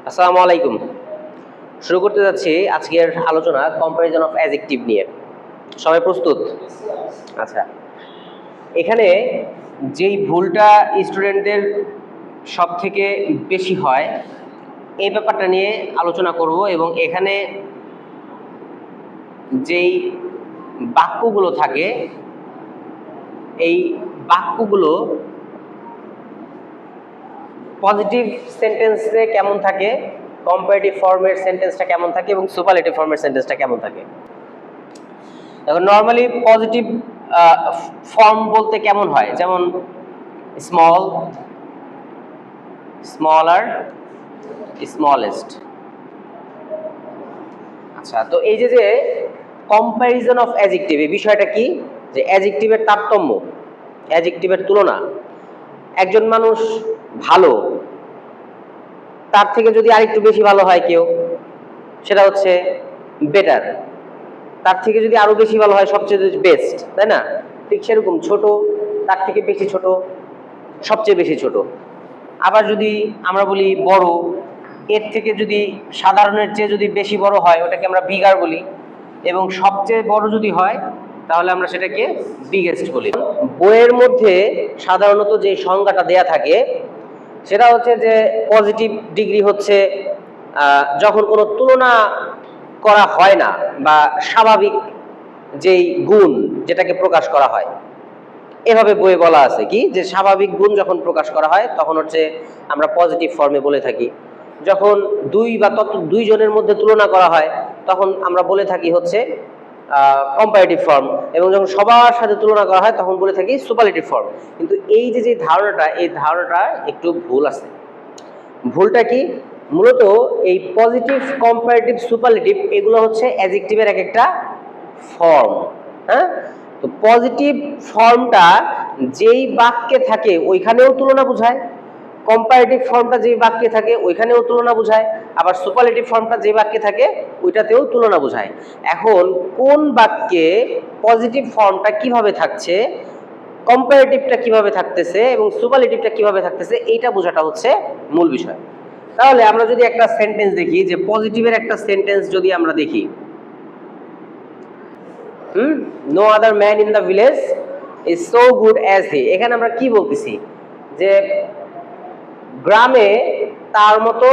আসসালামু আলাইকুম। শুরু করতে যাচ্ছি আজকের আলোচনা কম্পারিজন অফ অ্যাডজেক্টিভ নিয়ে। সবাই প্রস্তুত? আচ্ছা, এখানে যেই ভুলটা স্টুডেন্টদের সব থেকে বেশি হয় এই ব্যাপারটা নিয়ে আলোচনা করব এবং এখানে যেই বাক্যগুলো থাকে এই বাক্যগুলো পজিটিভ সেন্টেন্সে কেমন থাকে, কম্পারেটিভ ফর্মের সেন্টেন্সটা কেমন থাকে এবং সুপারলেটিভ ফর্মের সেন্টেন্সটা কেমন থাকে। এখন নর্মালি পজিটিভ ফর্ম বলতে কেমন হয়, যেমন স্মল, স্মলার, স্মলেস্ট। আচ্ছা, তো এই যে কম্প্যারিজন অফ অ্যাডজেক্টিভ, এই বিষয়টা কি, যে অ্যাডজেক্টিভের তারতম্য, অ্যাডজেক্টিভের তুলনা। একজন মানুষ ভালো, তার থেকে যদি আরেকটু বেশি ভালো হয় কেউ, সেটা হচ্ছে বেটার। তার থেকে যদি আরো বেশি ভালো হয় সবচেয়ে বেস্ট, তাই না? ঠিক সেরকম ছোট, তার থেকে বেশি ছোট, সবচেয়ে বেশি ছোট। আবার যদি আমরা বলি বড়, এর থেকে যদি সাধারণের চেয়ে যদি বেশি বড় হয় ওটাকে আমরা বিগার বলি, এবং সবচেয়ে বড় যদি হয় তাহলে আমরা সেটাকে বিগেস্ট বলি। বইয়ের মধ্যে সাধারণত যে সংজ্ঞাটা দেয়া থাকে সেটা হচ্ছে যে পজিটিভ ডিগ্রি হচ্ছে যখন কোনো তুলনা করা হয় না বা স্বাভাবিক যেই গুণ যেটাকে প্রকাশ করা হয়, এভাবে বইয়ে বলা আছে কি, যে স্বাভাবিক গুণ যখন প্রকাশ করা হয় তখন হচ্ছে আমরা পজিটিভ ফর্মে বলে থাকি। যখন দুই বা দুই জনের মধ্যে তুলনা করা হয় তখন আমরা বলে থাকি হচ্ছে কম্পারেটিভ ফর্ম, এবং যখন সবার সাথে তুলনা করা হয় তখন বলে থাকি সুপারলেটিভ ফর্ম। কিন্তু এই যে ধারণাটা, এই ধারণাটা একটু ভুল আছে। ভুলটা কি? মূলত এই পজিটিভ, কম্পারেটিভ, সুপারলেটিভ এগুলো হচ্ছে অ্যাডজেক্টিভের এক একটা ফর্ম। হ্যাঁ, তো পজিটিভ ফর্মটা যেই বাক্যে থাকে ওইখানেও তুলনা বোঝায়, কম্পারেটিভ ফর্মটা যেই বাক্যে থাকে ওইখানেও তুলনা বোঝায়, আবার সুপারলেটিভ ফর্মটা যে বাক্যে থাকে ওইটাতেও তুলনা বোঝায়। এখন কোন বাক্যে পজিটিভ ফর্মটা কিভাবে থাকছে, কম্পারেটিভটা কিভাবে থাকতেছে এবং সুপারলেটিভটা কিভাবে থাকতেছে, এইটা বোঝাটা হচ্ছে মূল বিষয়। তাহলে আমরা যদি একটা সেন্টেন্স দেখি, যে পজিটিভের একটা সেন্টেন্স যদি আমরা দেখি, no other man in the village is so good as he. এখানে আমরা কি বলতেছি, যে গ্রামে তার মতো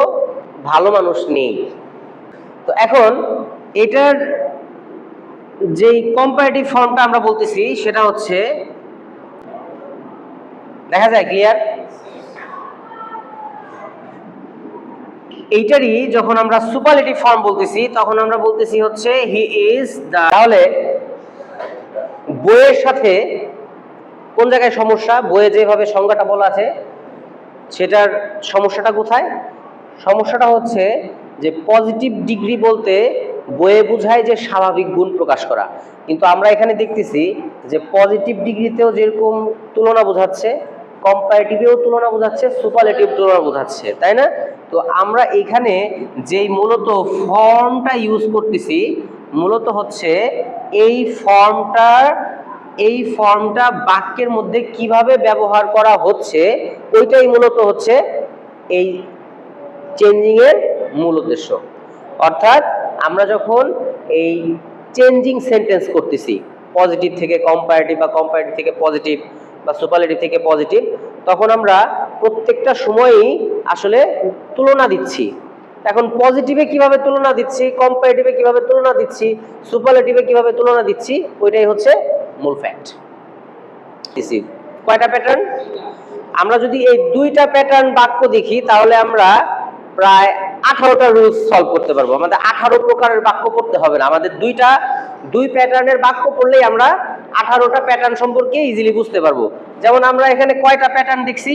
ভালো মানুষ নেই। তো এখন এটার যেই কম্পারেটিভ ফর্মটা আমরা বলতেছি সেটা হচ্ছে, দেখা যায় ক্লিয়ার, এইটারই যখন আমরা সুপারলেটিভ ফর্ম বলতেছি তখন আমরা বলতেছি হচ্ছে হি ইজ দ্য। তাহলে বইয়ের সাথে কোন জায়গায় সমস্যা, বইয়ে যেভাবে সংজ্ঞাটা বলা আছে সেটার সমস্যাটা কোথায়? সমস্যাটা হচ্ছে যে পজিটিভ ডিগ্রি বলতে বইয়ে বোঝায় যে স্বাভাবিক গুণ প্রকাশ করা, কিন্তু আমরা এখানে দেখতেছি যে পজিটিভ ডিগ্রিতেও যেরকম তুলনা বোঝাচ্ছে, কম্পারেটিভেও তুলনা বোঝাচ্ছে, সুপারলেটিভ তুলনা বোঝাচ্ছে, তাই না? তো আমরা এখানে যেই মূলত ফর্মটা ইউজ করতেছি মূলত হচ্ছে এই ফর্মটা বাক্যের মধ্যে কিভাবে ব্যবহার করা হচ্ছে ওইটাই মূলত হচ্ছে এই চেঞ্জিং এর মূল উদ্দেশ্য। অর্থাৎ আমরা যখন এই চেঞ্জিং সেন্টেন্স করতেছি, পজিটিভ থেকে কম্পারেটিভ বা কম্পারেটিভ থেকে পজিটিভ বা সুপারলেটিভ থেকে পজিটিভ, তখন আমরা প্রত্যেকটা সময়ই আসলে তুলনা দিচ্ছি। এখন পজিটিভে কিভাবে তুলনা দিচ্ছি, কম্পারেটিভে কিভাবে তুলনা দিচ্ছি, সুপারলেটিভে কিভাবে তুলনা দিচ্ছি, ওইটাই হচ্ছে মূল ফ্যাক্ট। কয়টা প্যাটার্ন? আমরা যদি এই দুইটা প্যাটার্ন বাক্য দেখি তাহলে আমরা প্রায় 18টা রুলস সলভ করতে পারবো। আমাদের 18 প্রকারের বাক্য পড়তে হবে না, আমাদের দুই প্যাটার্নের বাক্য পড়লেই আমরা 18টা প্যাটার্ন সম্পর্কে ইজিলি বুঝতে পারবো। যেমন আমরা এখানে কয়টা প্যাটার্ন দেখছি,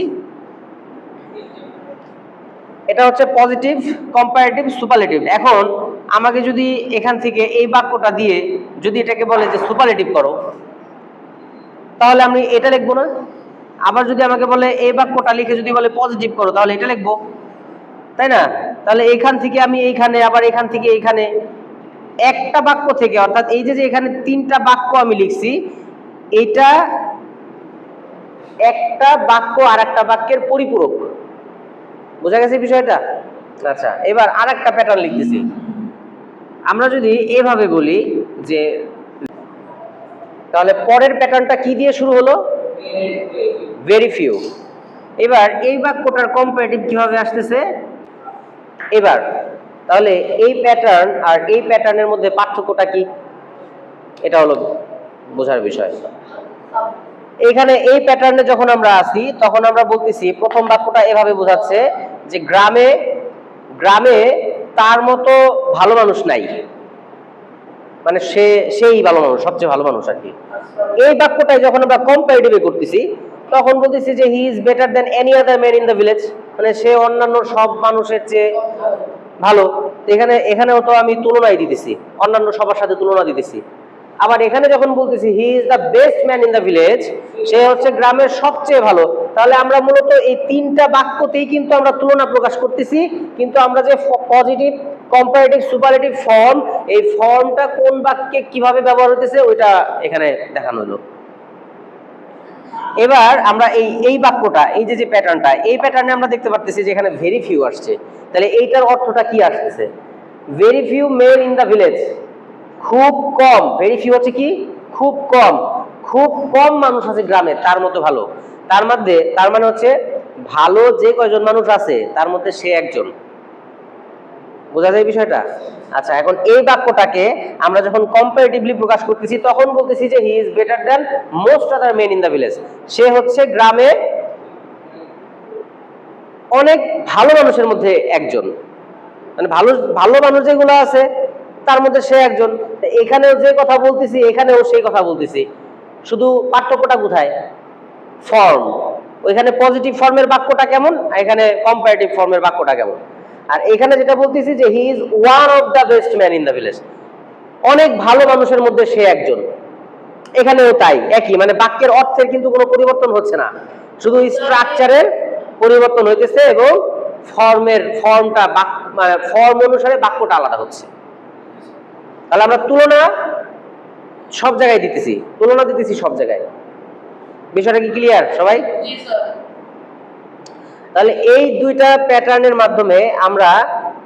এটা হচ্ছে পজিটিভ, কম্পারেটিভ, সুপারলেটিভ। এখন আমাকে যদি এখান থেকে এই বাক্যটা দিয়ে যদি এটাকে বলে যে সুপারলেটিভ করো, তাহলে আমি এটা লিখবো না। আবার যদি আমাকে বলে এই বাক্যটা লিখে যদি বলে পজিটিভ করো, তাহলে এটা লিখবো, তাই না? তাহলে এইখান থেকে আমি এইখানে, আবার এখান থেকে এইখানে, একটা বাক্য থেকে, অর্থাৎ এই যে এখানে 3টা বাক্য আমি লিখছি, এটা একটা বাক্য আর একটা বাক্যের পরিপূরক। বোঝা গেছে বিষয়টা? আচ্ছা, এবার আরেকটা প্যাটার্ন লিখতেছি। আমরা যদি এভাবে বলি যে, তাহলে পরের প্যাটার্নটা কি দিয়ে শুরু হলো? Very few. এবার এই বাক্যটার কম্পারেটিভ কিভাবে আসতেছে? এবার তাহলে এই প্যাটার্ন আর এই প্যাটার্নের মধ্যে পার্থক্যটা কি? এটা হলো বোঝার বিষয়। এখানে এই প্যাটার্নে যখন আমরা আসি তখন আমরা বলতেছি, প্রথম বাক্যটা এভাবে বোঝাচ্ছে যে গ্রামে গ্রামে তার মতো ভালো মানুষ নাই, মানে সেই ভালো মানুষ, সবচেয়ে ভালো মানুষ আর কি। এই বাক্যটাই যখন আমরা কম্পারেটিভে করতেছি তখন বলতেছি যে he is better than any other man in the village, মানে সে অন্যান্য সব মানুষের চেয়ে ভালো। এখানেও তো আমি তুলনায় দিতেছি, অন্যান্য সবার সাথে তুলনা দিতেছি। আবার এখানে যখন বলতেছি he is the best man in the village, সে হচ্ছে গ্রামের সবচেয়ে ভালো, তাহলে আমরা মূলত এই তিনটা বাক্যতেই কিন্তু আমরা তুলনা প্রকাশ করতেছি। কিন্তু আমরা যে পজিটিভ, কম্পারেটিভ, সুপারলেটিভ ফর্ম, এই ফর্মটা কোন বাক্যে কিভাবে ব্যবহার হতেছে ওইটা এখানে দেখানো হলো। এবার আমরা এই বাক্যটা, এই যে প্যাটার্নটা, এই প্যাটার্নে আমরা দেখতে পারতেছি যে এখানে ভেরি ফিউ আসছে। তাহলে এইটার অর্থটা কি আসতেছে? Very few main in the village, খুব কম। ভেরি ফিউ হচ্ছে কি? খুব কম। খুব কম মানুষ আছে গ্রামে তার মতো ভালো। তার মানে হচ্ছে ভালো যে কয়জন মানুষ আছে তার মধ্যে সে একজন। বোঝা যায় বিষয়টা? আচ্ছা, এখন এই বাক্যটাকে আমরা যখন কম্পারেটিভলি প্রকাশ করতেছি তখন বলতেছি যে he is better than most other men in the village, সে হচ্ছে গ্রামে অনেক ভালো মানুষের মধ্যে একজন, মানে ভালো ভালো মানুষ যেগুলো আছে তার মধ্যে সে একজন। এখানেও যে কথা বলতেছি এখানেও সেই কথা বলতেছি, শুধু পার্থক্যটা কোথায়? ফর্ম। ওইখানে পজিটিভ ফর্মের বাক্যটা কেমন, এখানে কম্পারেটিভ ফর্মের বাক্যটা কেমন। আর এখানে যেটা বলতেছি যে he is one of the best man in the village, অনেক ভালো মানুষের মধ্যে সে একজন। এখানেও তাই, একই, মানে বাক্যের অর্থের কিন্তু কোনো পরিবর্তন হচ্ছে না, শুধু স্ট্রাকচারের পরিবর্তন হইতেছে এবং ফর্মটা মানে ফর্ম অনুসারে বাক্যটা আলাদা হচ্ছে। তাহলে আমরা তুলনা সব জায়গায় দিতেছি, সব জায়গায়। বিষয়টা কি ক্লিয়ার সবাই? তাহলে এই দুইটা প্যাটার্নের মাধ্যমে আমরা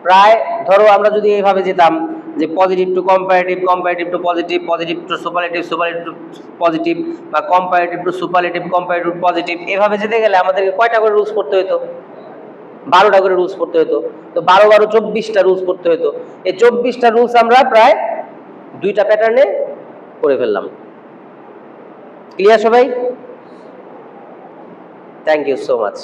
প্রায়, ধরো আমরা যদি এইভাবে যেতাম যে positive to comparative, comparative to positive, positive to superlative, superlative to positive, বা comparative to superlative, comparative to positive, এভাবে যেতে গেলে আমাদেরকে কয়টা করে রুলস পড়তে হতো? 12টা করে রুলস পড়তে হতো। তো 12 24টা রুলস পড়তে হতো। এই 24টা রুলস আমরা প্রায় দুইটা প্যাটার্নে করে ফেললাম। ক্লিয়ার সবাই? Thank you so much.